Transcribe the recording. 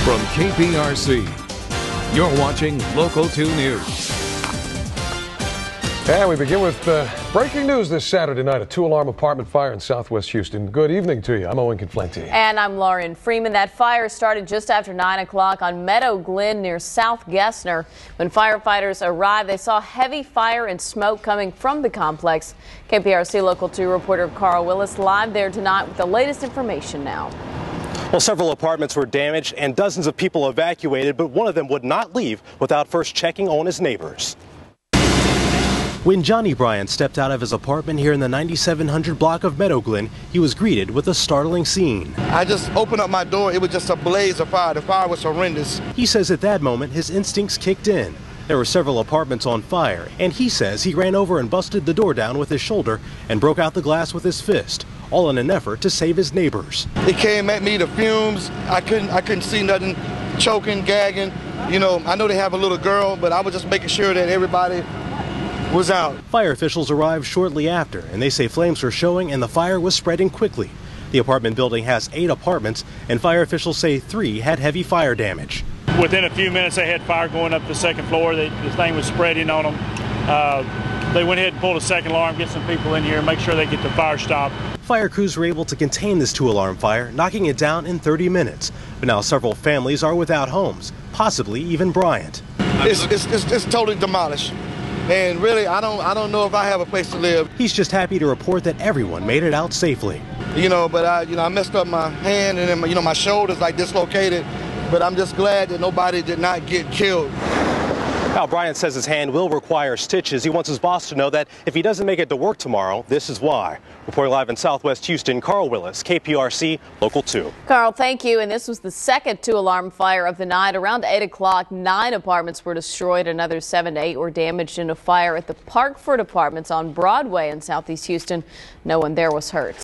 From KPRC, you're watching Local 2 News. And we begin with breaking news this Saturday night, a two-alarm apartment fire in southwest Houston. Good evening to you. I'm Owen Conflenti. And I'm Lauren Freeman. That fire started just after 9 o'clock on Meadowglen near South Gessner. When firefighters arrived, they saw heavy fire and smoke coming from the complex. KPRC Local 2 reporter Carl Willis live there tonight with the latest information now. Well, several apartments were damaged and dozens of people evacuated, but one of them would not leave without first checking on his neighbors. When Johnny Bryant stepped out of his apartment here in the 9700 block of Meadowglen, he was greeted with a startling scene. I just opened up my door. It was just a blaze of fire. The fire was horrendous. He says at that moment his instincts kicked in. There were several apartments on fire, and he says he ran over and busted the door down with his shoulder and broke out the glass with his fist, all in an effort to save his neighbors. It came at me, the fumes. I couldn't see nothing, choking, gagging. You know, I know they have a little girl, but I was just making sure that everybody was out. Fire officials arrived shortly after, and they say flames were showing and the fire was spreading quickly. The apartment building has 8 apartments, and fire officials say 3 had heavy fire damage. Within a few minutes, they had fire going up the second floor. The thing was spreading on them. They went ahead and pulled a second alarm, get some people in here, make sure they get the fire stopped. Fire crews were able to contain this 2-alarm fire, knocking it down in 30 minutes. But now several families are without homes, possibly even Bryant. It's totally demolished. And really, I don't know if I have a place to live. He's just happy to report that everyone made it out safely. You know, but I messed up my hand, and then, my shoulder's like dislocated. But I'm just glad that nobody did not get killed. Now, Bryant says his hand will require stitches. He wants his boss to know that if he doesn't make it to work tomorrow, this is why. Reporting live in Southwest Houston, Carl Willis, KPRC, Local 2. Carl, thank you. And this was the second 2-alarm fire of the night. Around 8 o'clock, 9 apartments were destroyed. Another 7 to 8 were damaged in a fire at the Parkford Apartments on Broadway in Southeast Houston. No one there was hurt.